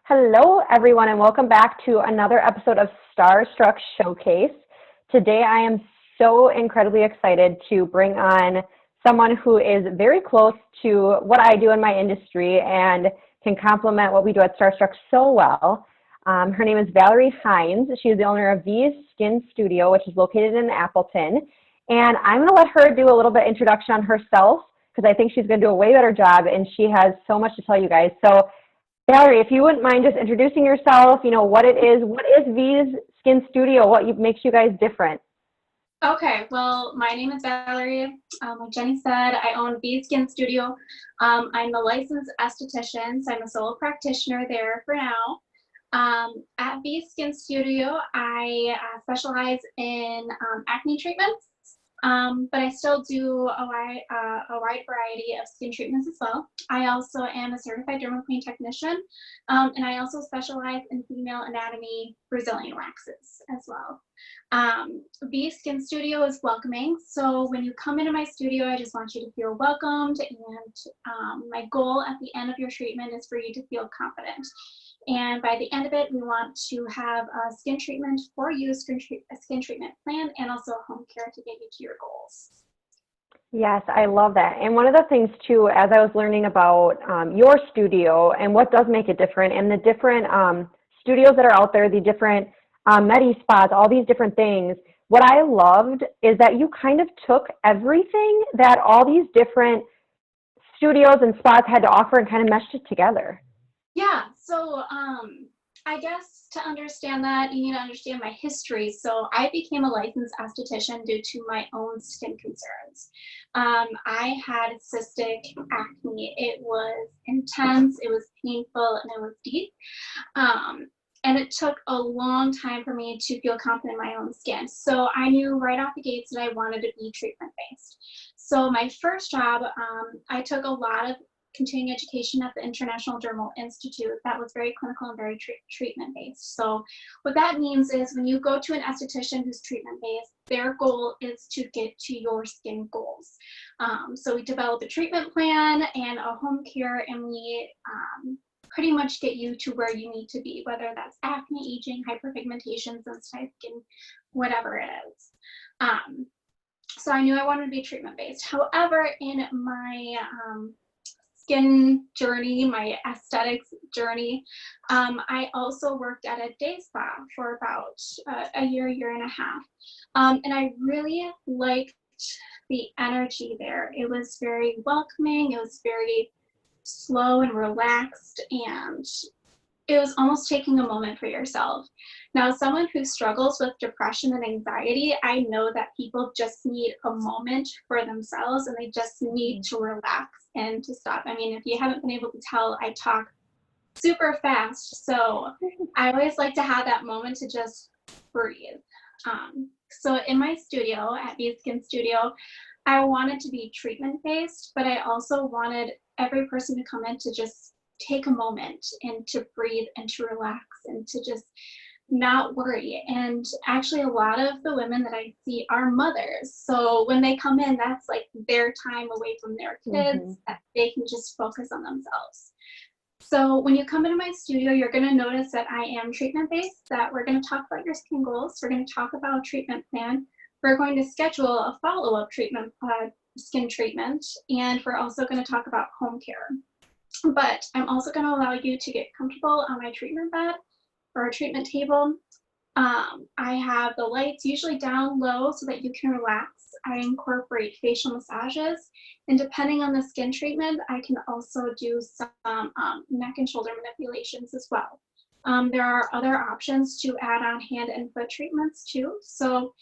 Hello, everyone, and welcome back to another episode of Starstruck Showcase. Today, I am so incredibly excited to bring on someone who is very close to what I do in my industry and can complement what we do at Starstruck so well. Her name is Valerie Heinz. She is the owner of V's Skin Studio, which is located in Appleton. And I'm going to let her do a little bit introduction on herself because I think she's going to do a way better job, and she has so much to tell you guys. So, Valerie, if you wouldn't mind just introducing yourself, what it is, what is V's Skin Studio, what makes you guys different? Okay, well, my name is Valerie. Like Jenny said, I own V's Skin Studio. I'm a licensed esthetician, so I'm a solo practitioner there for now. At V's Skin Studio, I specialize in acne treatments, but I still do a wide variety of skin treatments as well. I also am a certified dermaplane technician, and I also specialize in female anatomy Brazilian waxes as well. V's Skin Studio is welcoming, so when you come into my studio, I just want you to feel welcomed, and my goal at the end of your treatment is for you to feel confident. And by the end of it, we want to have a skin treatment for you, a skin treatment plan, and also home care to get you to your goals. Yes, I love that. And one of the things, too, as I was learning about your studio and what does make it different, and the different studios that are out there, the different medi spas, all these different things, what I loved is that you kind of took everything that all these different studios and spas had to offer and kind of meshed it together. Yeah, so I guess to understand that, you need to understand my history. So I became a licensed esthetician due to my own skin concerns. I had cystic acne. It was intense, it was painful, and it was deep. And it took a long time for me to feel confident in my own skin. So I knew right off the gates that I wanted to be treatment-based. So my first job, I took a lot of continuing education at the International Dermal Institute that was very clinical and very treatment-based. So what that means is when you go to an esthetician who's treatment-based, their goal is to get to your skin goals. So we develop a treatment plan and a home care, and we pretty much get you to where you need to be, whether that's acne, aging, hyperpigmentation, sensitive skin, whatever it is. So I knew I wanted to be treatment-based. However, in my skin journey, my aesthetics journey, I also worked at a day spa for about a year and a half. And I really liked the energy there. It was very welcoming, it was very slow and relaxed, and it was almost taking a moment for yourself. Now, someone who struggles with depression and anxiety, I know that people just need a moment for themselves, and they just need to relax and to stop. I mean, if you haven't been able to tell, I talk super fast, so I always like to have that moment to just breathe. So in my studio, at V's Skin Studio, I wanted to be treatment-based, but I also wanted every person to come in to just take a moment and to breathe and to relax and to just not worry. And actually, a lot of the women that I see are mothers. So when they come in, that's like their time away from their kids, that they can just focus on themselves. So when you come into my studio, you're going to notice that I am treatment-based, that we're going to talk about your skin goals. We're going to talk about a treatment plan. We're going to schedule a follow-up treatment, skin treatment, and we're also going to talk about home care. But I'm also going to allow you to get comfortable on my treatment bed or a treatment table. I have the lights usually down low so that you can relax. I incorporate facial massages, and depending on the skin treatment, I can also do some neck and shoulder manipulations as well. There are other options to add on hand and foot treatments too. So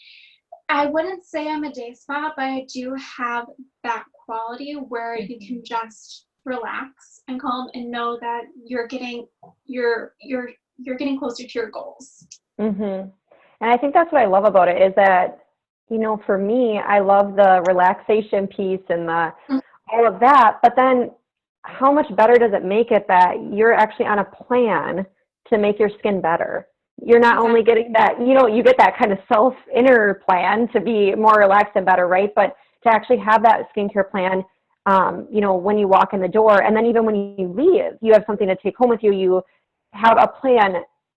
I wouldn't say I'm a day spa, but I do have that quality where you can just relax and calm and know that you're getting closer to your goals. And I think that's what I love about it is that, for me, I love the relaxation piece and all of that, but then how much better does it make it that you're actually on a plan to make your skin better? You're not only getting that, you get that kind of inner plan to be more relaxed and better, right? But to actually have that skincare plan, when you walk in the door, and then even when you leave, you have something to take home with you. You have a plan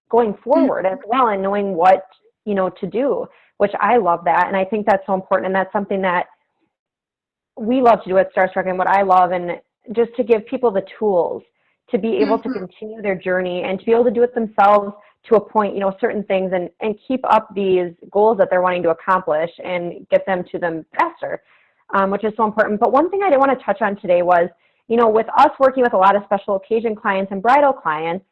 going forward as well, and knowing what, to do, which I love that. And I think that's so important. And that's something that we love to do at Starstruck, and what I love, and just to give people the tools to be able to continue their journey and to be able to do it themselves to a point, certain things, and keep up these goals that they're wanting to accomplish and get them to them faster, which is so important. But one thing I did want to touch on today was, with us working with a lot of special occasion clients and bridal clients,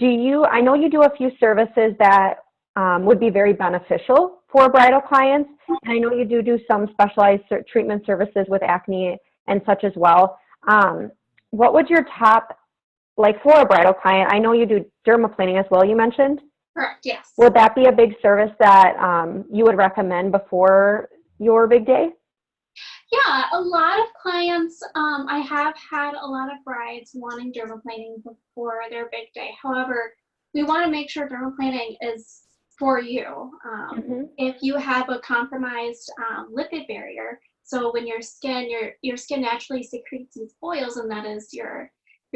I know you do a few services that would be very beneficial for bridal clients, and I know you do some specialized treatment services with acne and such as well. What would your top, like for a bridal client, I know you do dermaplaning as well, you mentioned? Correct, yes. Would that be a big service that you would recommend before your big day? Yeah, a lot of clients, I have had a lot of brides wanting dermaplaning before their big day. However, we want to make sure dermaplaning is for you. If you have a compromised lipid barrier, so when your skin naturally secretes these oils, and that is your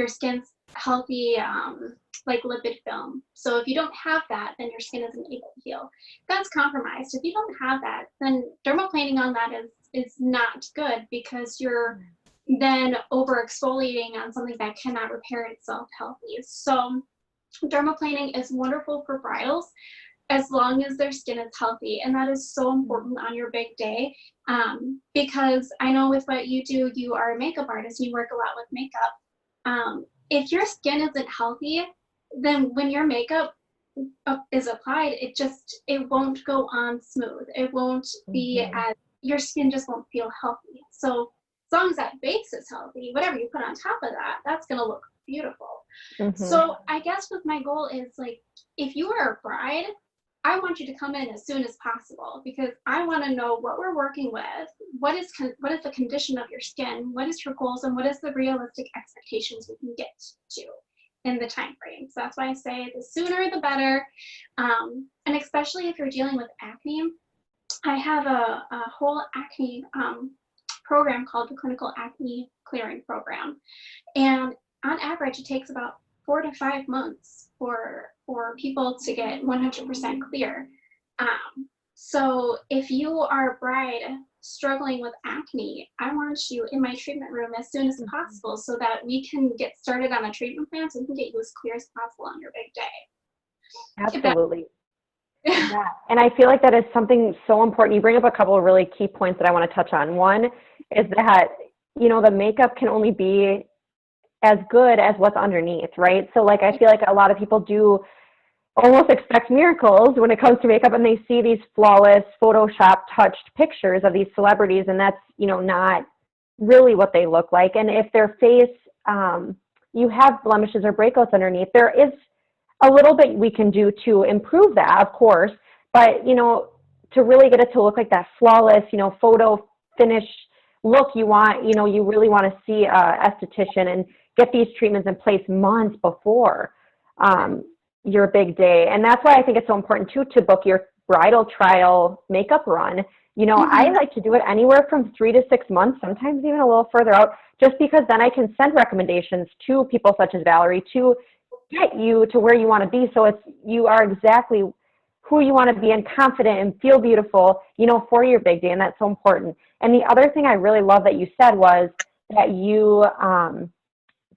skin's healthy like lipid film. So if you don't have that, then your skin isn't able to heal. That's compromised. If you don't have that, then dermaplaning on that is not good, because you're then over exfoliating on something that cannot repair itself healthy. So dermaplaning is wonderful for bridals as long as their skin is healthy, and that is so important on your big day, because I know with what you do, you are a makeup artist and you work a lot with makeup. If your skin isn't healthy, then when your makeup is applied, it won't go on smooth. It won't be as, your skin just won't feel healthy. So as long as that base is healthy, whatever you put on top of that, that's going to look beautiful. So I guess what my goal is, like, if you are a bride, I want you to come in as soon as possible, because I want to know what we're working with, what is the condition of your skin, what is your goals, and what is the realistic expectations we can get to in the time frame. So that's why I say the sooner the better, and especially if you're dealing with acne. I have a whole acne program called the Clinical Acne Clearing Program, and on average it takes about 4 to 5 months for people to get 100% clear. So if you are a bride struggling with acne, I want you in my treatment room as soon as possible, so that we can get started on a treatment plan, so we can get you as clear as possible on your big day. Absolutely. Yeah, and I feel like that is something so important. You bring up a couple of really key points that I want to touch on. One is that, the makeup can only be as good as what's underneath, right? So like, I feel like a lot of people do almost expect miracles when it comes to makeup, and they see these flawless Photoshop touched pictures of these celebrities, and that's, not really what they look like. And if their face, you have blemishes or breakouts underneath, there is a little bit we can do to improve that, of course, but, to really get it to look like that flawless, photo finish look you want, you really want to see a esthetician and get these treatments in place months before your big day. And that's why I think it's so important too to book your bridal trial makeup run. I like to do it anywhere from 3 to 6 months, sometimes even a little further out, just because then I can send recommendations to people such as Valerie to get you to where you want to be. So you are exactly who you want to be, and confident and feel beautiful, for your big day. And that's so important. And the other thing I really love that you said was that you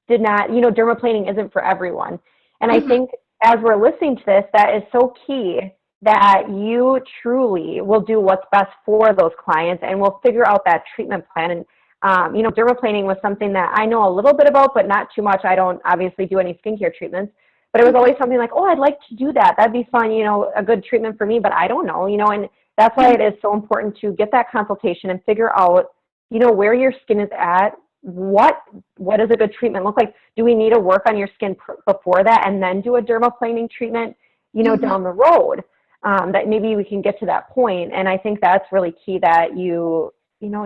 did not, dermaplaning isn't for everyone. And I think as we're listening to this, that is so key, that you truly will do what's best for those clients, and will figure out that treatment plan. And, dermaplaning was something that I know a little bit about, but not too much. I don't obviously do any skincare treatments, but it was always something like, oh, I'd like to do that. That'd be fun, a good treatment for me, but I don't know, and that's why it is so important to get that consultation and figure out, where your skin is at. What does a good treatment look like? Do we need to work on your skin before that and then do a dermaplaning treatment, down the road? That maybe we can get to that point. And I think that's really key, that you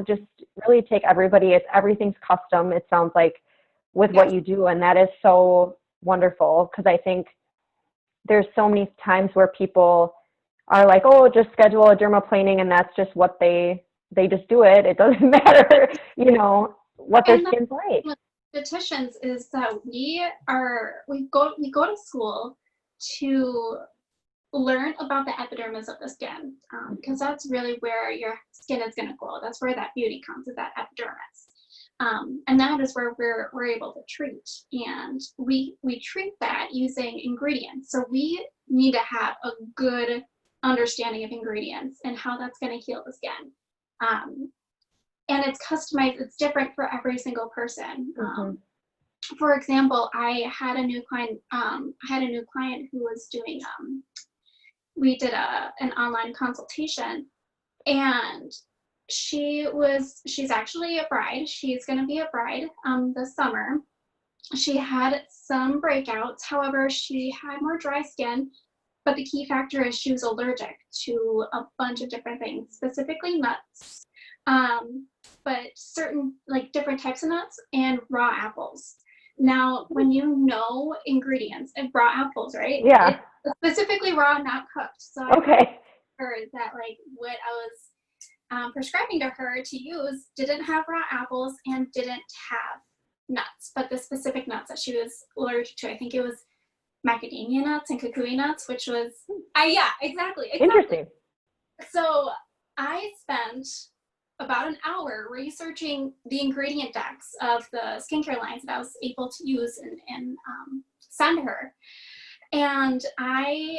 just really take everything's custom, it sounds like, with what you do. And that is so wonderful, because I think there's so many times where people are like, oh, just schedule a dermaplaning, and that's just what they just do it. It doesn't matter, what their skin's like. estheticians is that we go to school to learn about the epidermis of the skin, because that's really where your skin is going to glow. That's where that beauty comes, is that epidermis. And that is where we're able to treat. And we treat that using ingredients. So we need to have a good understanding of ingredients and how that's going to heal the skin. And it's customized, it's different for every single person. For example, I had a new client who was doing, we did an online consultation, and she's actually a bride. She's going to be a bride this summer. She had some breakouts. However, she had more dry skin, but the key factor is she was allergic to a bunch of different things, specifically nuts, but certain, like, different types of nuts and raw apples. Now, when you know ingredients and raw apples, right? Yeah. It's specifically raw, not cooked. So Okay. I heard that, like, what I was prescribing to her to use didn't have raw apples and didn't have nuts, but the specific nuts that she was allergic to, I think it was macadamia nuts and kukui nuts, which was, yeah, exactly. Interesting. So I spent about an hour researching the ingredient decks of the skincare lines that I was able to use and send her. And I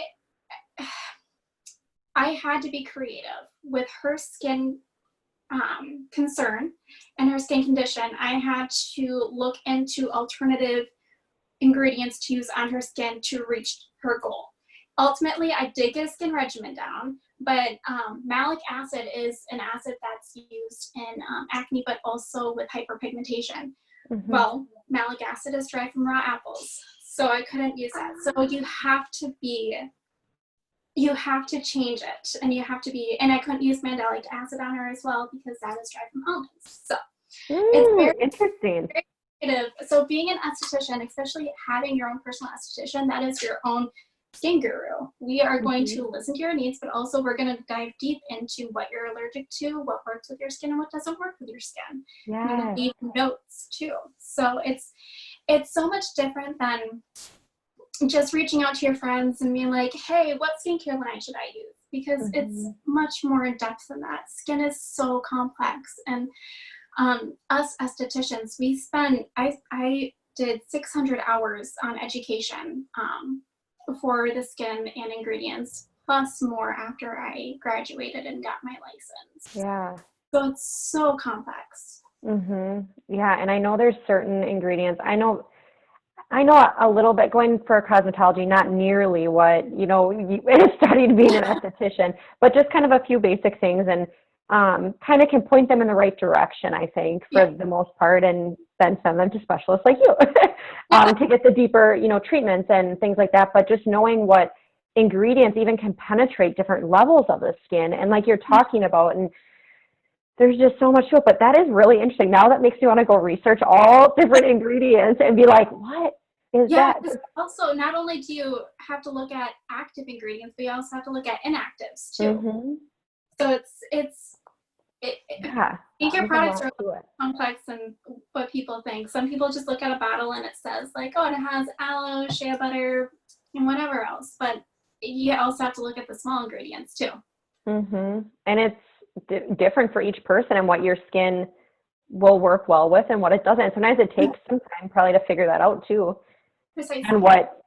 had to be creative with her skin concern and her skin condition. I had to look into alternative ingredients to use on her skin to reach her goal. Ultimately, I did get a skin regimen down, but malic acid is an acid that's used in acne, but also with hyperpigmentation. Well, malic acid is derived from raw apples, so I couldn't use that. So you have to change it, and you have to be, and I couldn't use mandelic acid on her as well because that is derived from almonds. So it's very interesting. Very creative. So being an esthetician, especially having your own personal esthetician, that is your own skin guru. We are going to listen to your needs, but also we're going to dive deep into what you're allergic to, what works with your skin, and what doesn't work with your skin. Yeah. We're going to leave notes too. So it's so much different than just reaching out to your friends and being like, hey, what skincare line should I use? Because it's much more in depth than that. Skin is so complex, and us estheticians, I did 600 hours on education for the skin and ingredients, plus more after I graduated and got my license. Yeah. So it's so complex. Yeah, and I know there's certain ingredients. I know a little bit going for cosmetology, not nearly what, studied being an esthetician, but just kind of a few basic things, and kind of can point them in the right direction, I think, for the most part, and then send them to specialists like you to get the deeper, treatments and things like that. But just knowing what ingredients even can penetrate different levels of the skin, and like you're talking about, and there's just so much to it. But that is really interesting. Now that makes me want to go research all different ingredients and be like, what is that? Yeah, also, not only do you have to look at active ingredients, but you also have to look at inactives too. So skincare products are complex than what people think. Some people just look at a bottle and it says like, oh, it has aloe, shea butter, and whatever else. But you also have to look at the small ingredients too. And it's different for each person and what your skin will work well with and what it doesn't. Sometimes it takes some time probably to figure that out too. Precisely. And what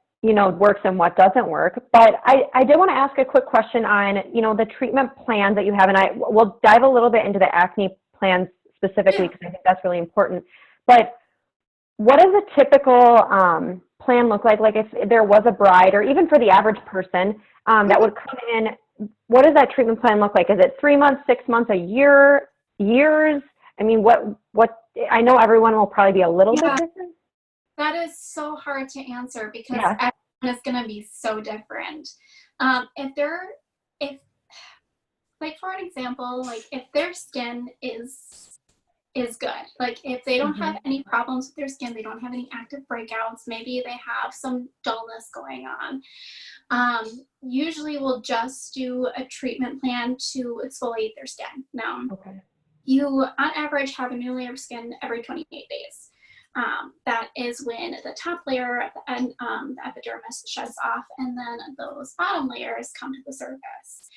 works and what doesn't work. But I did want to ask a quick question on the treatment plans that you have, and we'll dive a little bit into the acne plans specifically because I think that's really important. But what does a typical plan look like? Like if there was a bride, or even for the average person that would come in, what does that treatment plan look like? Is it 3 months, 6 months, a year, years? I mean, what I know everyone will probably be a little bit different. That is so hard to answer because everyone is going to be so different. If like for an example, like if their skin is good, like if they don't have any problems with their skin, they don't have any active breakouts, maybe they have some dullness going on, usually we'll just do a treatment plan to exfoliate their skin. Now, you on average have a new layer of skin every 28 days. That is when the top layer and the epidermis sheds off, and then those bottom layers come to the surface.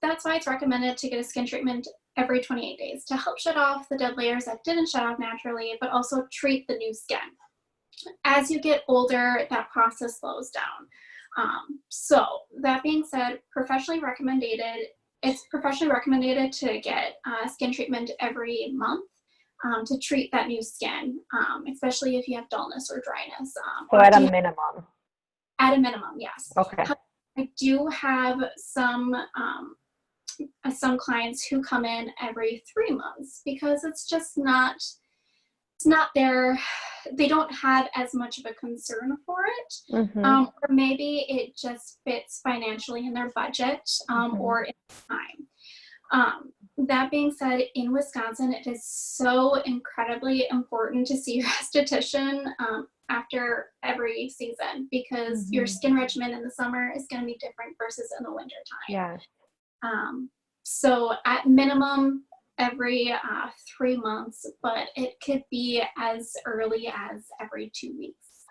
That's why it's recommended to get a skin treatment every 28 days to help shed off the dead layers that didn't shed off naturally, but also treat the new skin. As you get older, that process slows down. So that being said, it's professionally recommended to get skin treatment every month to treat that new skin, especially if you have dullness or dryness. So at a minimum? At a minimum, yes. Okay. I do have some clients who come in every 3 months because it's just not, they don't have as much of a concern for it. Mm-hmm. Or maybe it just fits financially in their budget or in time. That being said, in Wisconsin, it is so incredibly important to see your esthetician after every season because your skin regimen in the summer is going to be different versus in the winter time. Yeah. So at minimum, every 3 months, but it could be as early as every 2 weeks,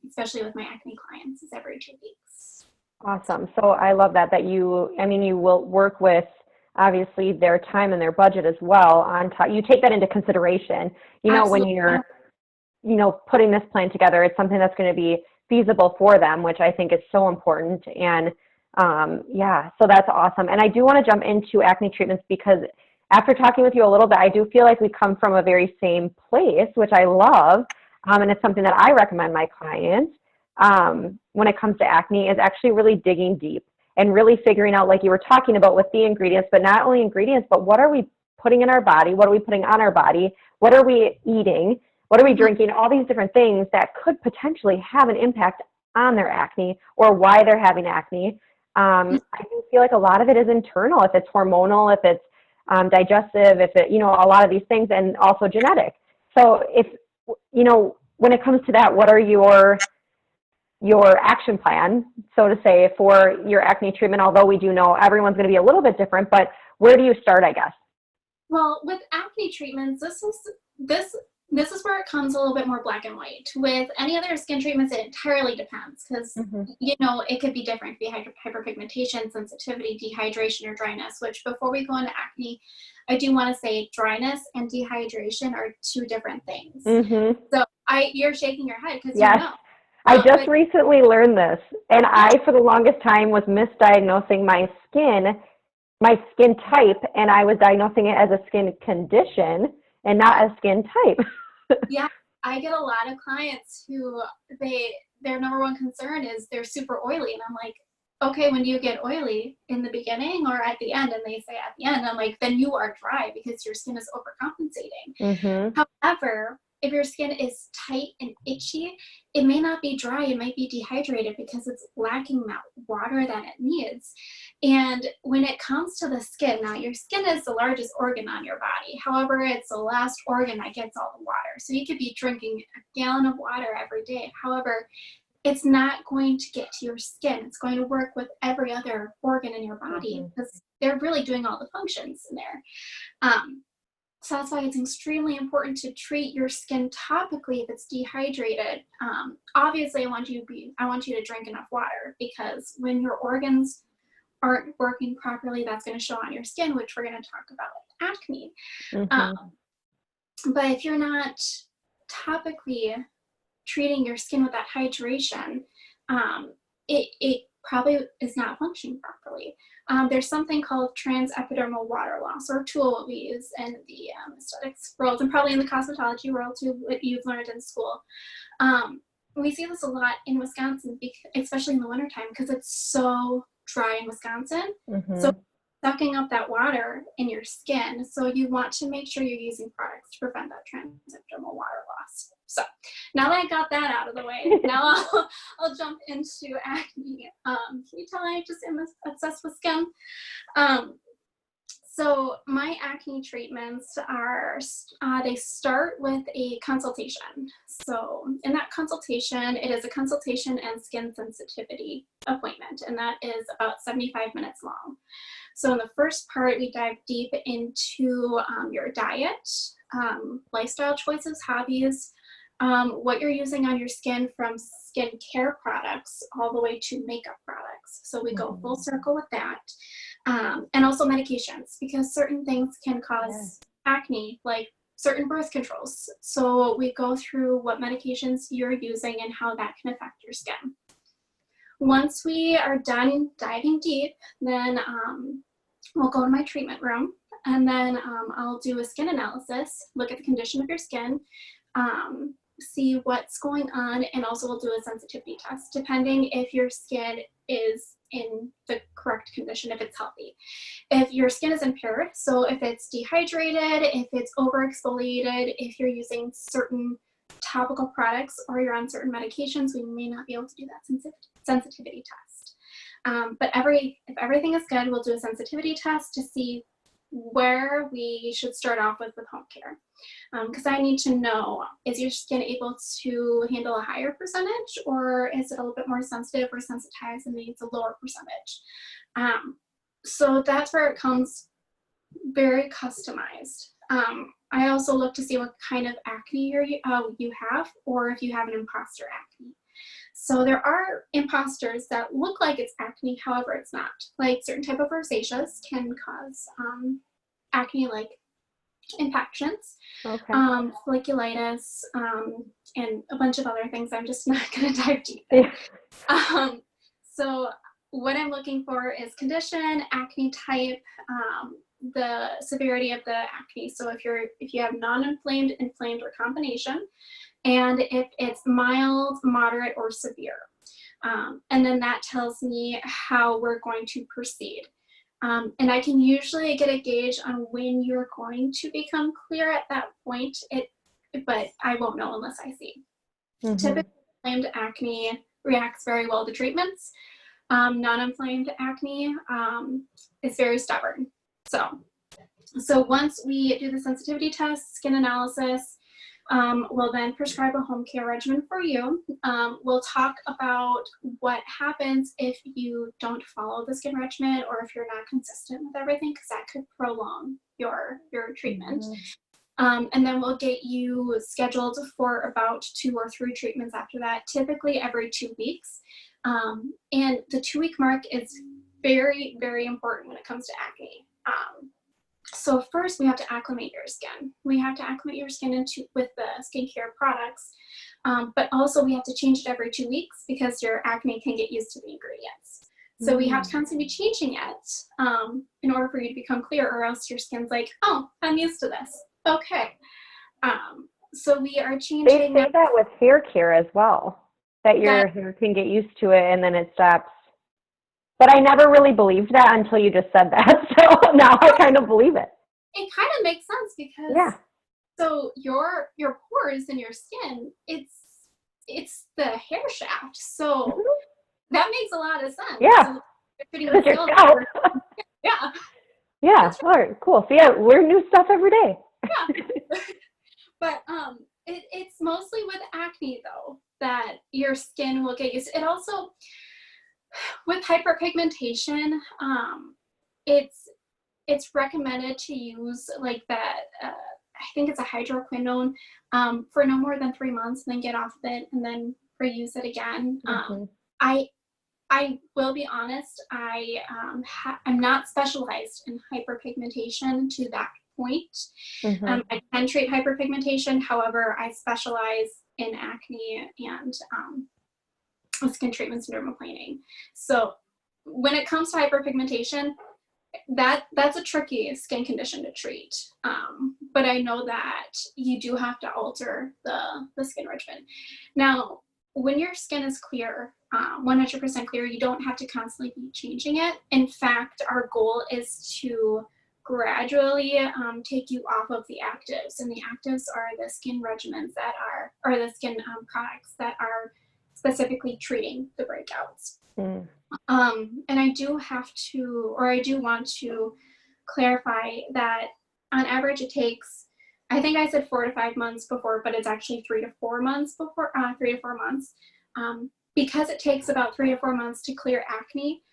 especially with my acne clients, is every 2 weeks. Awesome. So I love that you will work with obviously their time and their budget as well on top. You take that into consideration, when you're, putting this plan together. It's something that's going to be feasible for them, which I think is so important. And so that's awesome. And I do want to jump into Acne Treatments because after talking with you a little bit, I do feel like we come from a very same place, which I love. And it's something that I recommend my clients when it comes to acne is actually really digging deep and really figuring out, like you were talking about with the ingredients, but not only ingredients, but what are we putting in our body? What are we putting on our body? What are we eating? What are we drinking? All these different things that could potentially have an impact on their acne or why they're having acne. I do feel like a lot of it is internal, if it's hormonal, if it's digestive, if it, a lot of these things, and also genetic. So if, when it comes to that, what are your action plan, so to say, for your acne treatment? Although we do know everyone's going to be a little bit different, but where do you start, I guess? Well, with acne treatments, this is where it comes a little bit more black and white. With any other skin treatments, it entirely depends because, it could be different. It could be hyperpigmentation, sensitivity, dehydration, or dryness, which before we go into acne, I do want to say dryness and dehydration are two different things. So you're shaking your head because yes. I just recently learned this, and I, for the longest time, was misdiagnosing my skin type, and I was diagnosing it as a skin condition and not a skin type. Yeah, I get a lot of clients who their number one concern is they're super oily, and I'm like, okay, when do you get oily, in the beginning or at the end? And they say at the end. I'm like, then you are dry because your skin is overcompensating. However, if your skin is tight and itchy, it may not be dry, it might be dehydrated because it's lacking that water that it needs. And when it comes to the skin, now your skin is the largest organ on your body. However, it's the last organ that gets all the water. So you could be drinking a gallon of water every day. However, it's not going to get to your skin. It's going to work with every other organ in your body because they're really doing all the functions in there. So that's why it's extremely important to treat your skin topically if it's dehydrated. Obviously, I want you to drink enough water because when your organs aren't working properly, that's going to show on your skin, which we're going to talk about with acne. But if you're not topically treating your skin with that hydration, it probably is not functioning properly. There's something called transepidermal water loss, or a tool we use in the aesthetics world and probably in the cosmetology world too, what you've learned in school. We see this a lot in Wisconsin, especially in the wintertime, because it's so dry in Wisconsin. So sucking up that water in your skin. So you want to make sure you're using products to prevent that transepidermal water loss. So now that I got that out of the way, now I'll jump into acne. Can you tell I just am obsessed with skin? So my acne treatments they start with a consultation. So in that consultation, it is a consultation and skin sensitivity appointment, and that is about 75 minutes long. So in the first part, we dive deep into your diet, lifestyle choices, hobbies, what you're using on your skin, from skincare products all the way to makeup products. So we go full circle with that. And also medications, because certain things can cause acne, like certain birth controls. So we go through what medications you're using and how that can affect your skin. Once we are done diving deep, then we'll go to my treatment room, and then I'll do a skin analysis, look at the condition of your skin, see what's going on, and also we'll do a sensitivity test, depending if your skin is in the correct condition, if it's healthy. If your skin is impaired, so if it's dehydrated, if it's overexfoliated, if you're using certain topical products or you're on certain medications, we may not be able to do that sensitivity test. But if everything is good, we'll do a sensitivity test to see where we should start off with home care. Because I need to know, is your skin able to handle a higher percentage, or is it a little bit more sensitive or sensitized and needs a lower percentage? So that's where it comes very customized. I also look to see what kind of acne you have, or if you have an imposter acne. So there are imposters that look like it's acne, however it's not. Like certain type of rosaceas can cause acne-like impactions, folliculitis, and a bunch of other things I'm just not going to dive deep in. So what I'm looking for is condition, acne type, the severity of the acne. So if you have non-inflamed, inflamed, or combination, and if it's mild, moderate, or severe. And then that tells me how we're going to proceed. And I can usually get a gauge on when you're going to become clear at that point, but I won't know unless I see. Typically, inflamed acne reacts very well to treatments. Non-inflamed acne is very stubborn. So once we do the sensitivity test, skin analysis, we'll then prescribe a home care regimen for you. We'll talk about what happens if you don't follow the skin regimen, or if you're not consistent with everything, because that could prolong your treatment. And then we'll get you scheduled for about 2 or 3 treatments after that, typically every 2 weeks. And the 2-week mark is very, very important when it comes to acne. So first we have to acclimate your skin. We have to acclimate your skin with the skincare products, but also we have to change it every 2 weeks, because your acne can get used to the ingredients. So we have to constantly be changing it in order for you to become clear, or else your skin's like, oh, I'm used to this. Okay. So we are changing. They say that with hair care as well, that your hair can get used to it and then it stops. But I never really believed that until you just said that. So now I kind of believe it. It kind of makes sense, because so your pores in your skin, it's the hair shaft. So that makes a lot of sense. Yeah. So Yeah. All right, cool. So learn new stuff every day. But it's mostly with acne though that your skin will get used. It also, with hyperpigmentation, it's recommended to use like that. I think it's a hydroquinone for no more than 3 months, and then get off of it and then reuse it again. I will be honest. I'm not specialized in hyperpigmentation to that point. I can treat hyperpigmentation. However, I specialize in acne and skin treatments and dermaplaning. So when it comes to hyperpigmentation, that's a tricky skin condition to treat. But I know that you do have to alter the skin regimen. Now, when your skin is clear, 100% clear, you don't have to constantly be changing it. In fact, our goal is to gradually take you off of the actives. And the actives are the skin regimens or the skin products that are specifically treating the breakouts. And I do want to clarify that on average it takes, I think I said 4 to 5 months before, but it's actually 3 to 4 months before, 3 to 4 months. Because it takes about 3 to 4 months to clear acne,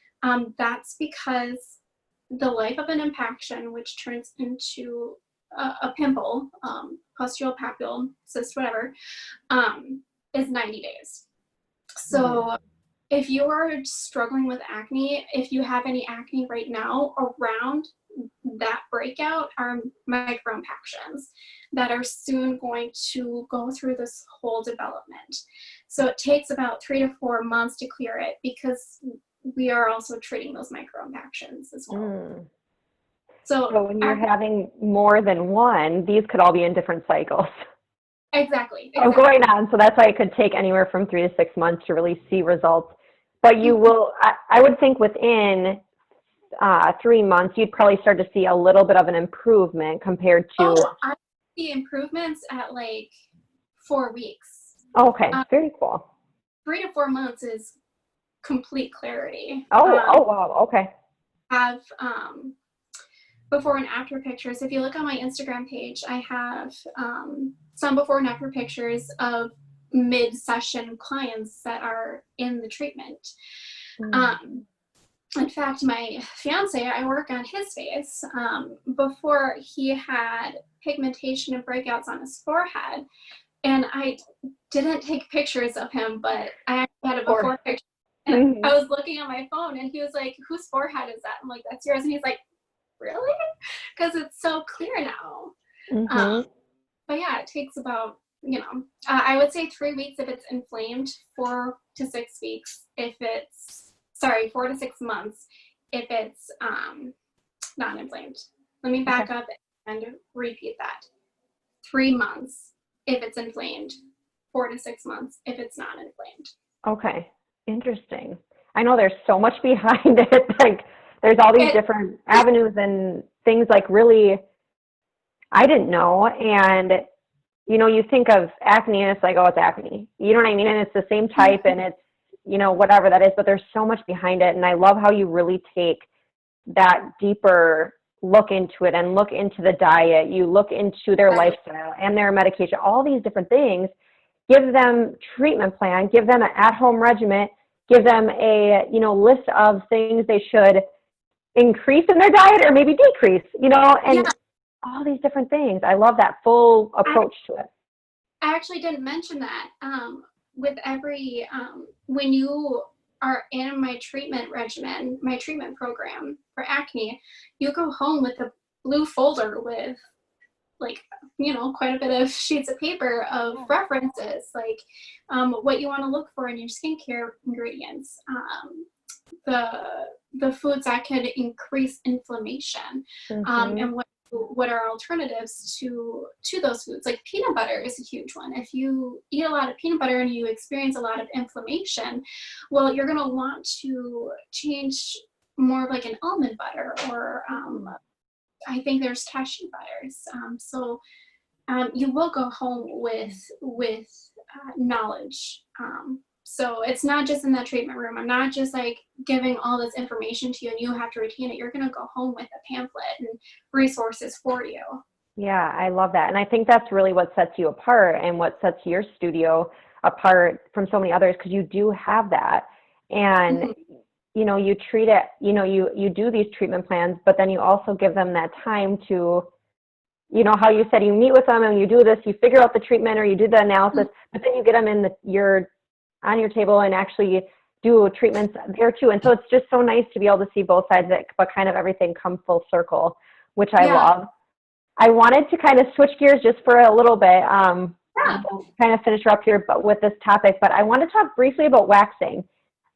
that's because the life of an impaction, which turns into a pimple, pustule, papule, cyst, whatever, is 90 days. So if you're struggling with acne, if you have any acne right now, around that breakout are microimpactions that are soon going to go through this whole development. So it takes about 3 to 4 months to clear it, because we are also treating those microimpactions as well. So when you're having more than one, these could all be in different cycles. Exactly. Of going on. So that's why it could take anywhere from 3 to 6 months to really see results. But you will, I would think within 3 months, you'd probably start to see a little bit of an improvement compared to. Oh, I see improvements at like 4 weeks. Okay, very cool. 3 to 4 months is complete clarity. Oh, wow. Okay. Have before and after pictures. If you look on my Instagram page, I have some before and after pictures of mid-session clients that are in the treatment. In fact, my fiance, I work on his face. Before, he had pigmentation and breakouts on his forehead, and I didn't take pictures of him, but I actually had a before picture. And I was looking on my phone, and he was like, "Whose forehead is that?" I'm like, "That's yours." And he's like, "Really?" Because it's so clear now. But yeah, it takes about, I would say 3 weeks if it's inflamed, 4 to 6 weeks if it's, 4 to 6 months if it's not inflamed. Let me back up and repeat that. 3 months if it's inflamed, 4 to 6 months if it's not inflamed. Okay, interesting. I know there's so much behind it. Like, there's all these different avenues and things, like, really, I didn't know. And, you think of acne and it's like, oh, it's acne. You know what I mean? And it's the same type and it's, whatever that is, but there's so much behind it. And I love how you really take that deeper look into it and look into the diet. You look into their lifestyle and their medication, all these different things. Give them treatment plan, give them an at-home regimen, give them a, list of things they should increase in their diet or maybe decrease, and all these different things. I love that full approach to it. I actually didn't mention that. With every, when you are in my treatment regimen, my treatment program for acne, you go home with a blue folder with, like, quite a bit of sheets of paper of references, like what you want to look for in your skincare ingredients, the foods that could increase inflammation, and what are alternatives to those foods. Like peanut butter is a huge one. If you eat a lot of peanut butter and you experience a lot of inflammation, well, you're going to want to change more of like an almond butter, or I think there's cashew butters. So you will go home with knowledge. So it's not just in that treatment room. I'm not just like giving all this information to you and you have to retain it. You're going to go home with a pamphlet and resources for you. Yeah, I love that. And I think that's really what sets you apart and what sets your studio apart from so many others, because you do have that. And, you treat it, you do these treatment plans, but then you also give them that time to, how you said, you meet with them and you do this, you figure out the treatment or you do the analysis, but then you get them on your table and actually do treatments there too. And so it's just so nice to be able to see both sides of it, but kind of everything come full circle, which I love. I wanted to kind of switch gears just for a little bit, we'll kind of finish up here but with this topic, but I want to talk briefly about waxing,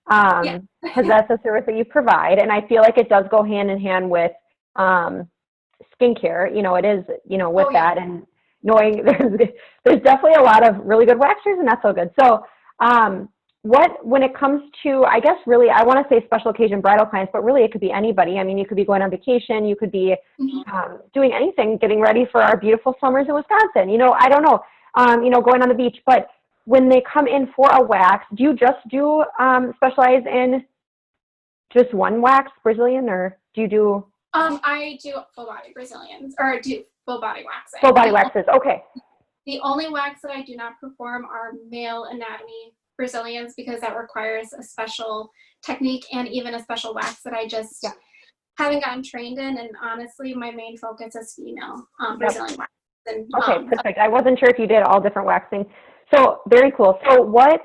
because that's a service that you provide. And I feel like it does go hand in hand with skincare. It is, with that, and knowing there's definitely a lot of really good waxers and not so good. So when it comes to, I guess really, I want to say special occasion bridal clients, but really it could be anybody. I mean, you could be going on vacation, you could be doing anything, getting ready for our beautiful summers in Wisconsin. I don't know, going on the beach. But when they come in for a wax, do you just do specialize in just one wax, Brazilian, or do you do? I do full body Brazilians, or do full body waxing. Full body waxes, okay. The only wax that I do not perform are male anatomy Brazilians, because that requires a special technique and even a special wax that I just haven't gotten trained in, and honestly, my main focus is female Brazilian wax. And, Okay, perfect. I wasn't sure if you did all different waxing. So very cool. So what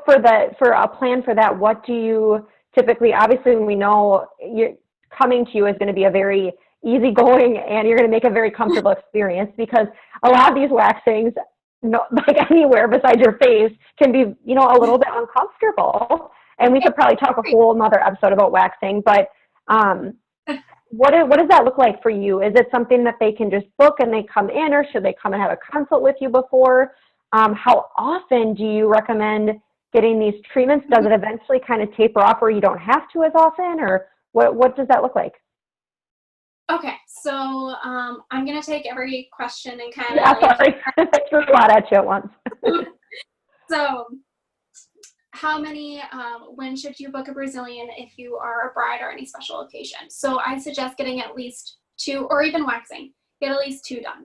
for a plan for that, what do you typically, obviously when we know you're coming to you is going to be a very easygoing and you're going to make a very comfortable experience, because a lot of these waxings, no, like anywhere besides your face, can be, you know, a little bit uncomfortable. And we could probably talk a whole nother episode about waxing, but what does that look like for you? Is it something that they can just book and they come in, or should they come and have a consult with you before? How often do you recommend getting these treatments? Does it eventually kind of taper off where you don't have to as often, or what does that look like? Okay, so I'm going to take every question and kind of sorry. I threw a lot at you at once. So how many, when should you book a Brazilian if you are a bride or any special occasion? So I suggest getting at least 2, or even waxing, get at least 2 done.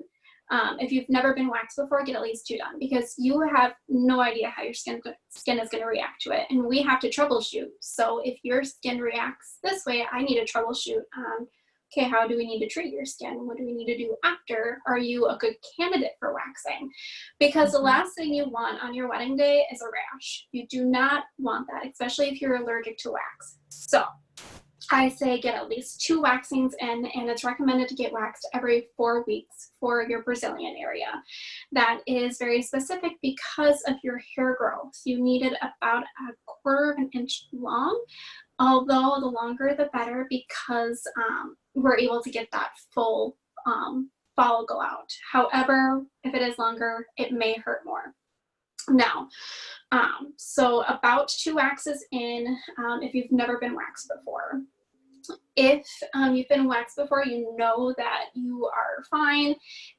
If you've never been waxed before, get at least 2 done, because you have no idea how your skin is going to react to it. And we have to troubleshoot. So if your skin reacts this way, I need to troubleshoot. Okay, how do we need to treat your skin? What do we need to do after? Are you a good candidate for waxing? Because the last thing you want on your wedding day is a rash. You do not want that, especially if you're allergic to wax. So I say get at least 2 waxings in, and it's recommended to get waxed every 4 weeks for your Brazilian area. That is very specific because of your hair growth. You need it about a 1/4 inch long, although the longer the better, because we're able to get that full follicle out. However, if it is longer, it may hurt more. Now, so about 2 waxes in, if you've never been waxed before. If you've been waxed before, you know that you are fine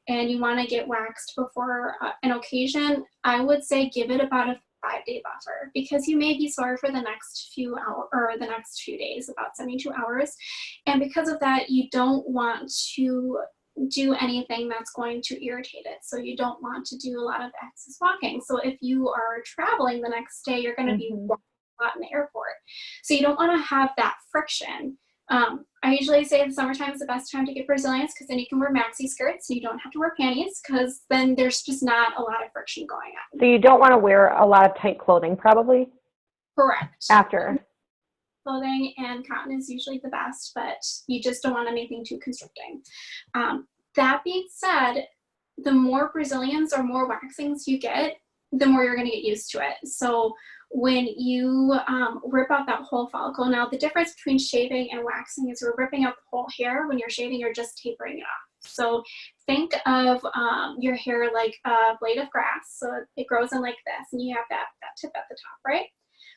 and you want to get waxed before an occasion, I would say give it about a 5-day buffer, because you may be sore for the next few hours or the next few days, about 72 hours. And because of that, you don't want to do anything that's going to irritate it. So you don't want to do a lot of excess walking. So if you are traveling the next day, you're going to be walking a lot in the airport. So you don't want to have that friction. I usually say the summertime is the best time to get Brazilians, because then you can wear maxi skirts and you don't have to wear panties, because then there's just not a lot of friction going on. So you don't want to wear a lot of tight clothing, probably? Correct. After. Clothing and cotton is usually the best, but you just don't want anything too constricting. That being said, the more Brazilians or more waxings you get, the more you're going to get used to it. So when you rip out that whole follicle, now the difference between shaving and waxing is we're ripping out the whole hair. When you're shaving, you're just tapering it off. So think of your hair like a blade of grass. So it grows in like this, and you have that tip at the top, right?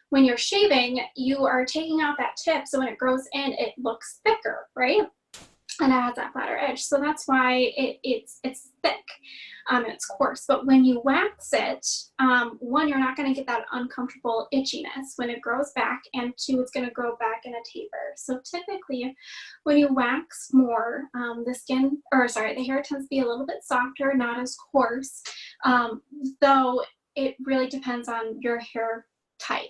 When you're shaving, you are taking out that tip, so when it grows in, it looks thicker, right? And it has that flatter edge. So that's why it's thick and it's coarse. But when you wax it, 1, you're not going to get that uncomfortable itchiness when it grows back, and 2, it's going to grow back in a taper. So typically, when you wax more, the hair tends to be a little bit softer, not as coarse, though it really depends on your hair type.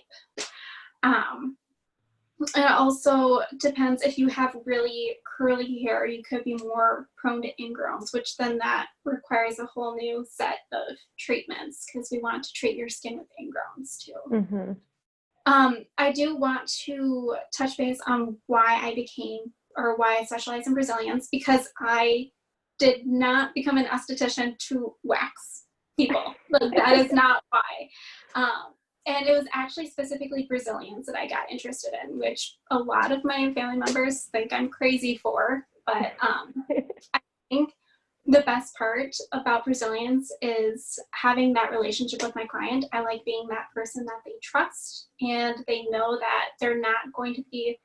And it also depends, if you have really curly hair, you could be more prone to ingrowns, which then that requires a whole new set of treatments, because we want to treat your skin with ingrowns too. I do want to touch base on why I specialize in Brazilians, because I did not become an esthetician to wax people. Like, that is not why. And it was actually specifically Brazilians that I got interested in, which a lot of my family members think I'm crazy for. But I think the best part about Brazilians is having that relationship with my client. I like being that person that they trust, and they know that they're not going to be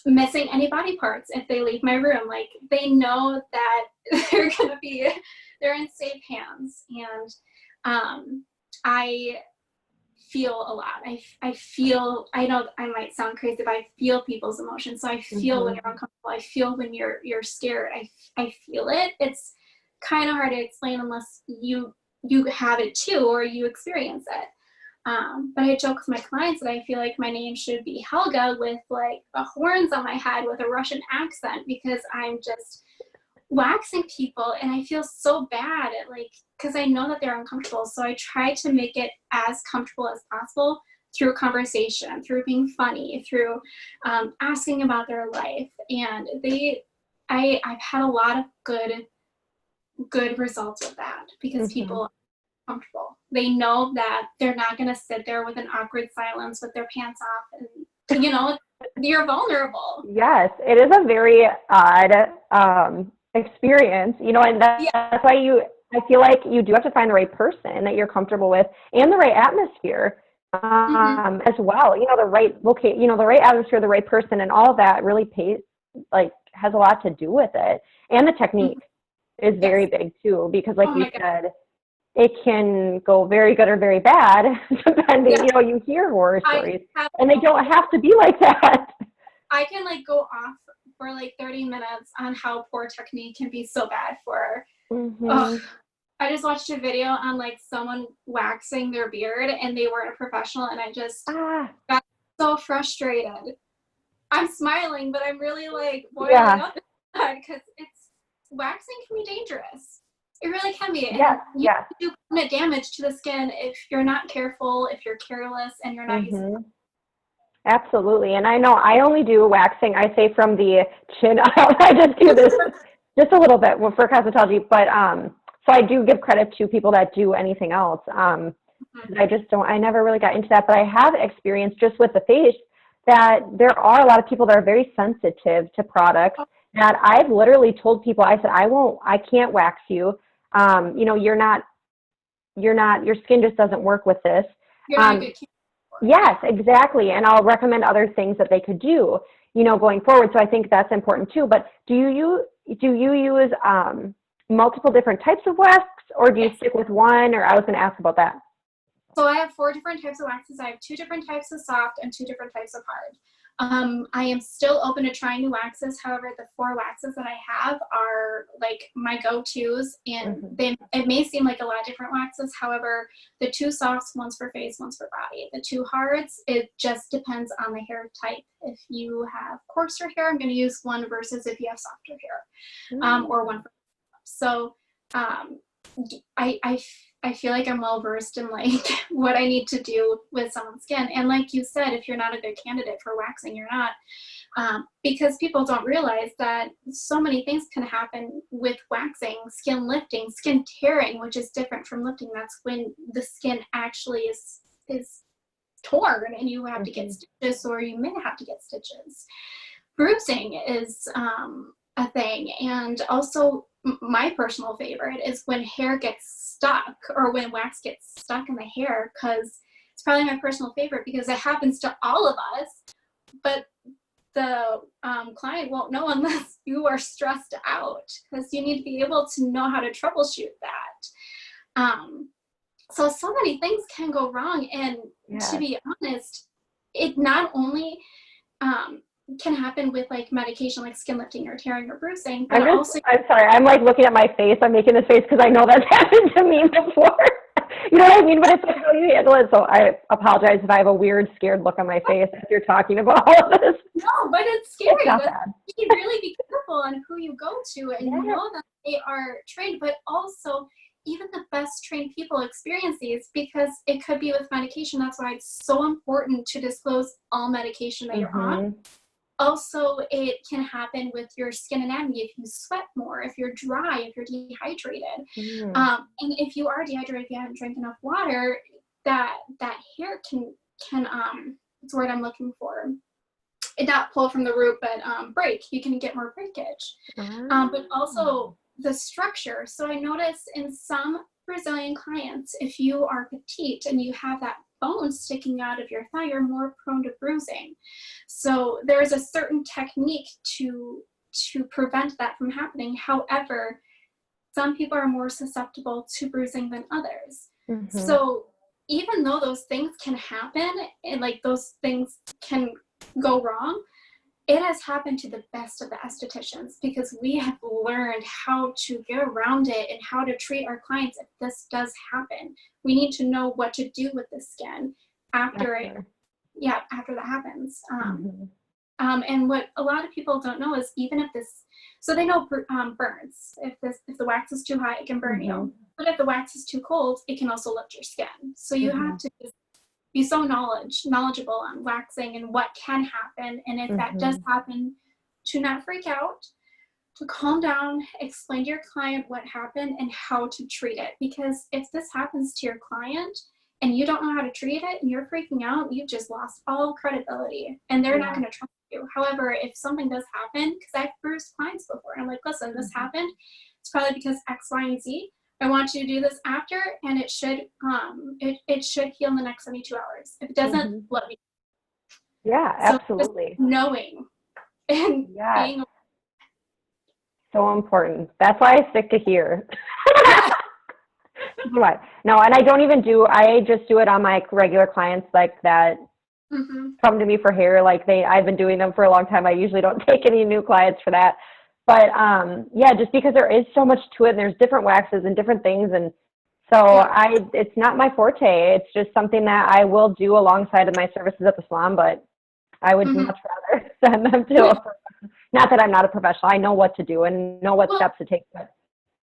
missing any body parts if they leave my room. Like, they know that they're in safe hands. And I feel a lot. I know I might sound crazy, but I feel people's emotions. So I feel when you're uncomfortable. I feel when you're scared. I feel it. It's kind of hard to explain unless you have it too, or you experience it. But I joke with my clients that I feel like my name should be Helga with like the horns on my head with a Russian accent, because I'm just waxing people and I feel so bad at like, because I know that they're uncomfortable. So I try to make it as comfortable as possible through conversation, through being funny, through asking about their life. And I've had a lot of good results with that, because people are comfortable. They know that they're not going to sit there with an awkward silence with their pants off, and you're vulnerable. Yes, it is a very odd experience, and that's why I feel like you do have to find the right person that you're comfortable with, and the right atmosphere as well. The right the right atmosphere, the right person, and all of that really has a lot to do with it. And the technique is very big too, because like you said, it can go very good or very bad depending. You hear horror stories, and they don't have to be like that. I can like go off for like 30 minutes on how poor technique can be so bad for. I just watched a video on like someone waxing their beard, and they weren't a professional, and I just got so frustrated. I'm smiling, but I'm really like boiling up because waxing can be dangerous. It really can be. And you can do permanent damage to the skin if you're not careful, if you're careless, and you're not using. Absolutely. And I know I only do waxing, I say, from the chin up. I just do this just a little bit for cosmetology, but so I do give credit to people that do anything else. I never really got into that, but I have experienced just with the face that there are a lot of people that are very sensitive to products that I've literally told people, I said, I can't wax you. Your skin just doesn't work with this. Yes, exactly. And I'll recommend other things that they could do, going forward. So I think that's important too. But do you use multiple different types of wax, or do you stick with one? Or I was going to ask about that. So I have 4 different types of waxes. I have 2 different types of soft and 2 different types of hard. I am still open to trying new waxes. However, the 4 waxes that I have are like my go-tos, and it may seem like a lot of different waxes. However, the 2 softs, one's for face, one's for body. The 2 hards, it just depends on the hair type. If you have coarser hair, I'm going to use one, versus if you have softer hair, or one for. So I feel like I'm well versed in like what I need to do with someone's skin. And like you said, if you're not a good candidate for waxing, you're not, because people don't realize that so many things can happen with waxing: skin lifting, skin tearing, which is different from lifting. That's when the skin actually is torn and you have to get stitches, or you may have to get stitches. Bruising is a thing. And also my personal favorite is when hair gets stuck, or when wax gets stuck in the hair, because it's probably my personal favorite because it happens to all of us, but the client won't know unless you are stressed out, because you need to be able to know how to troubleshoot that. So many things can go wrong, and to be honest, it not only can happen with like medication, like skin lifting or tearing or bruising. But I'm sorry. I'm like looking at my face. I'm making this face because I know that's happened to me before. You know what I mean? But it's like how you handle it. So I apologize if I have a weird, scared look on my face as you're talking about all of this. No, but it's scary. It's not bad. You can really be careful on who you go to, and you know that they are trained. But also, even the best trained people experience these, because it could be with medication. That's why it's so important to disclose all medication that you're on. Also, it can happen with your skin anatomy if you sweat more, if you're dry, if you're dehydrated. And if you are dehydrated, if you haven't drank enough water, that hair can what's the word I'm looking for? Not pull from the root, but break. You can get more breakage. But also the structure. So I notice in some Brazilian clients, if you are petite and you have that bone sticking out of your thigh, you're more prone to bruising. So there's a certain technique to prevent that from happening. However, some people are more susceptible to bruising than others. So even though those things can happen and like those things can go wrong, it has happened to the best of the estheticians because we have learned how to get around it and how to treat our clients if this does happen. We need to know what to do with the skin after that happens. And what a lot of people don't know is even if this, so they know burns. If the wax is too hot, it can burn you. But if the wax is too cold, it can also lift your skin. So you have to be so knowledgeable on waxing and what can happen. And if that does happen, to not freak out, to calm down, explain to your client what happened and how to treat it. Because if this happens to your client and you don't know how to treat it and you're freaking out, you've just lost all credibility and they're not going to trust you. However, if something does happen, because I've bruised clients before, and I'm like, listen, this happened. It's probably because X, Y, and Z. I want you to do this after, and it should it should heal in the next 72 hours. If it doesn't, let me know. Yeah, absolutely. So knowing and being so important. That's why I stick to here. No, and I just do it on my regular clients like that come to me for hair. Like I've been doing them for a long time. I usually don't take any new clients for that. But just because there is so much to it and there's different waxes and different things. And so it's not my forte. It's just something that I will do alongside of my services at the salon, but I would much rather send them to not that I'm not a professional. I know what to do and know what steps to take. But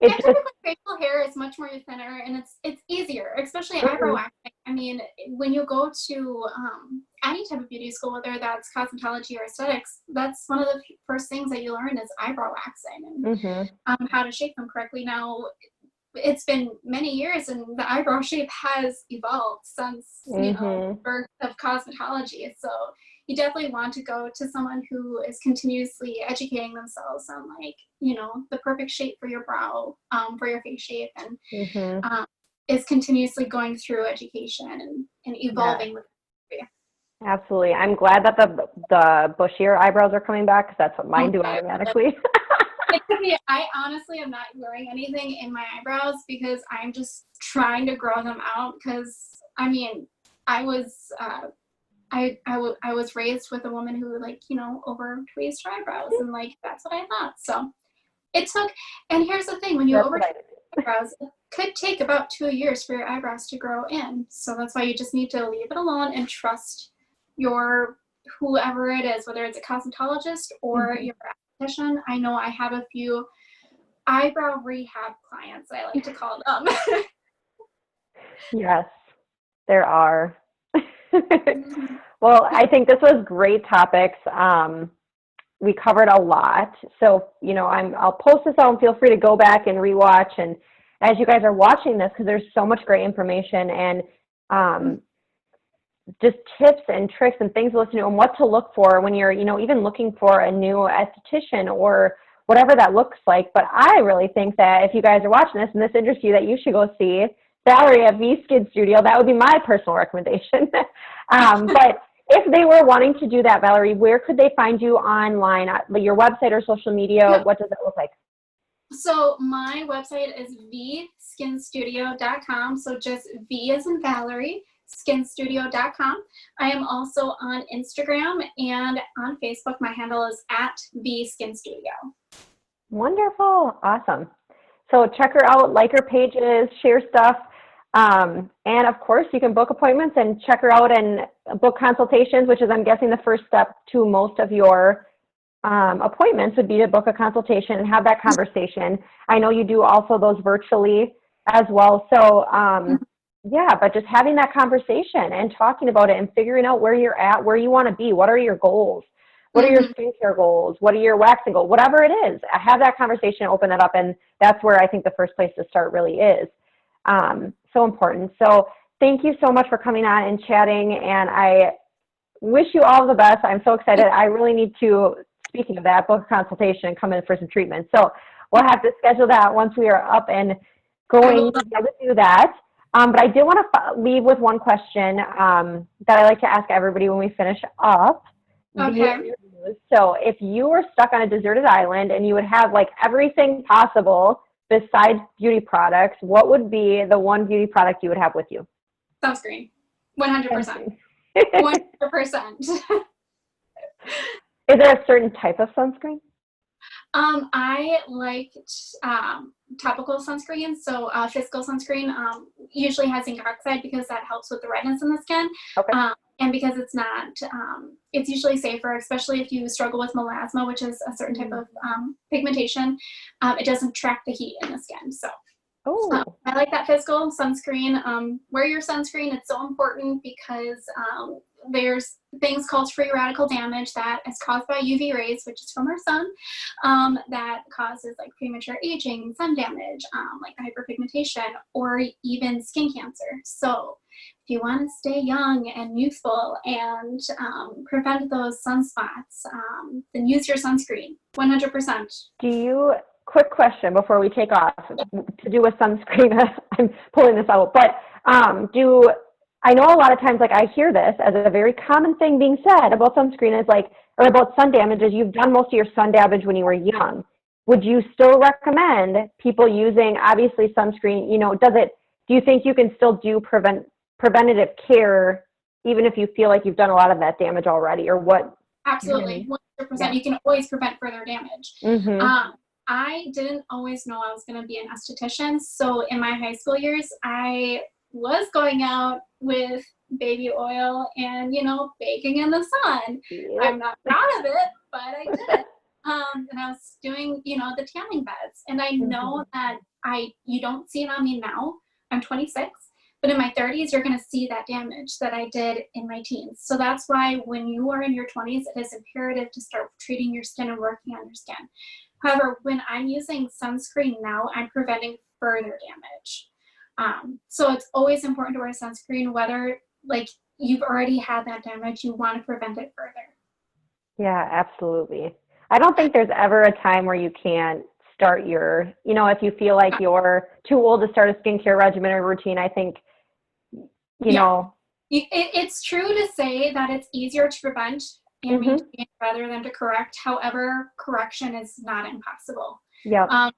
it's just facial hair is much more thinner and it's easier, especially eyebrow waxing. I mean, when you go to any type of beauty school, whether that's cosmetology or aesthetics, that's one of the first things that you learn is eyebrow waxing and how to shape them correctly. Now, it's been many years and the eyebrow shape has evolved since birth of cosmetology. So you definitely want to go to someone who is continuously educating themselves on the perfect shape for your brow, for your face shape, and is continuously going through education and evolving with it. Absolutely. I'm glad that the bushier eyebrows are coming back because that's what mine do automatically. I honestly am not growing anything in my eyebrows because I'm just trying to grow them out because, I mean, I was raised with a woman who over tweezed her eyebrows and that's what I thought. So it took, and here's the thing, when you over eyebrows, it could take about 2 years for your eyebrows to grow in. So that's why you just need to leave it alone and trust your whoever it is, whether it's a cosmetologist or your esthetician. I know I have a few eyebrow rehab clients, I like to call them. Yes, there are. Well, I think this was great topics. We covered a lot. So, I'll post this out and feel free to go back and rewatch. And as you guys are watching this, because there's so much great information and just tips and tricks and things to listen to and what to look for when you're, even looking for a new esthetician or whatever that looks like. But I really think that if you guys are watching this and this interests you, that you should go see Valerie at V Skin Studio. That would be my personal recommendation. But if they were wanting to do that, Valerie, where could they find you online? Your website or social media? What does it look like? So my website is vskinstudio.com. So just V as in Valerie, skinstudio.com. I am also on Instagram and on Facebook. My handle is at vskinstudio. Wonderful. Awesome. So check her out, like her pages, share stuff. And of course, you can book appointments and check her out and book consultations, which is, I'm guessing, the first step to most of your appointments would be to book a consultation and have that conversation. I know you do also those virtually as well. So, but just having that conversation and talking about it and figuring out where you're at, where you want to be, what are your goals? What are your skincare goals? What are your waxing goals? Whatever it is, have that conversation, open it up, and that's where I think the first place to start really is. So important. So thank you so much for coming on and chatting, and I wish you all the best. I'm so excited. I really need to, speaking of that, book a consultation and come in for some treatment. So we'll have to schedule that once we are up and going to be able to do that. But I did want to leave with one question that I like to ask everybody when we finish up. Okay. So if you were stuck on a deserted island and you would have everything possible besides beauty products, what would be the one beauty product you would have with you? Sunscreen. 100%. 100%. Is there a certain type of sunscreen? I liked topical sunscreen. So physical sunscreen usually has zinc oxide because that helps with the redness in the skin. Okay. And because it's not, it's usually safer, especially if you struggle with melasma, which is a certain type of pigmentation. It doesn't trap the heat in the skin. So I like that physical sunscreen. Wear your sunscreen. It's so important because there's things called free radical damage that is caused by UV rays, which is from our sun, that causes like premature aging, sun damage, like hyperpigmentation, or even skin cancer. So if you want to stay young and youthful and prevent those sunspots, then use your sunscreen, 100%. Quick question before we take off, to do with sunscreen, I'm pulling this out, but I know a lot of times, like I hear this as a very common thing being said about sunscreen is like, or about sun damage, is you've done most of your sun damage when you were young. Would you still recommend people using, obviously, sunscreen, do you think you can still do preventative care even if you feel like you've done a lot of that damage already, or what? Absolutely, 100%. Yeah. You can always prevent further damage. Mm-hmm. I didn't always know I was going to be an esthetician. So in my high school years, I was going out with baby oil and, baking in the sun. Yep. I'm not proud of it, but I did it. And I was doing, the tanning beds. And I know that you don't see it on me now. I'm 26. But in my 30s, you're going to see that damage that I did in my teens. So that's why when you are in your 20s, it is imperative to start treating your skin and working on your skin. However, when I'm using sunscreen now, I'm preventing further damage. So it's always important to wear sunscreen, whether like you've already had that damage, you want to prevent it further. Yeah, absolutely. I don't think there's ever a time where you can't start your, if you feel like you're too old to start a skincare regimen or routine, I think, It's true to say that it's easier to prevent and maintain rather than to correct. However, correction is not impossible. Yeah.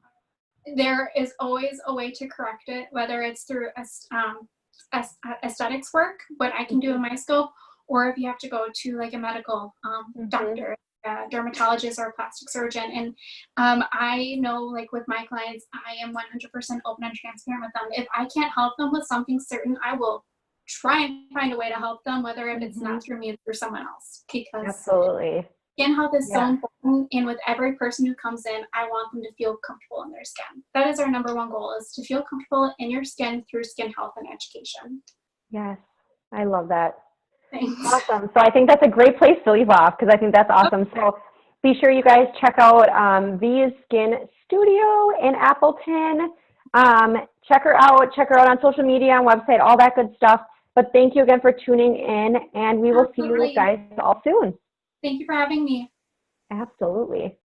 There is always a way to correct it, whether it's through aesthetics work, what I can do in my scope, or if you have to go to like a medical doctor, dermatologist, or a plastic surgeon. And I know, like with my clients, I am 100% open and transparent with them. If I can't help them with something certain, I will try and find a way to help them, whether if it's not through me, it's through someone else. Because absolutely, skin health is so important, and with every person who comes in, I want them to feel comfortable in their skin. That is our number one goal, is to feel comfortable in your skin through skin health and education. Yes, I love that. Thanks. Awesome. So I think that's a great place to leave off, because I think that's awesome. Okay. So be sure you guys check out Via's Skin Studio in Appleton. Check her out on social media, on website, all that good stuff. But thank you again for tuning in, and we will see you guys all soon. Thank you for having me. Absolutely.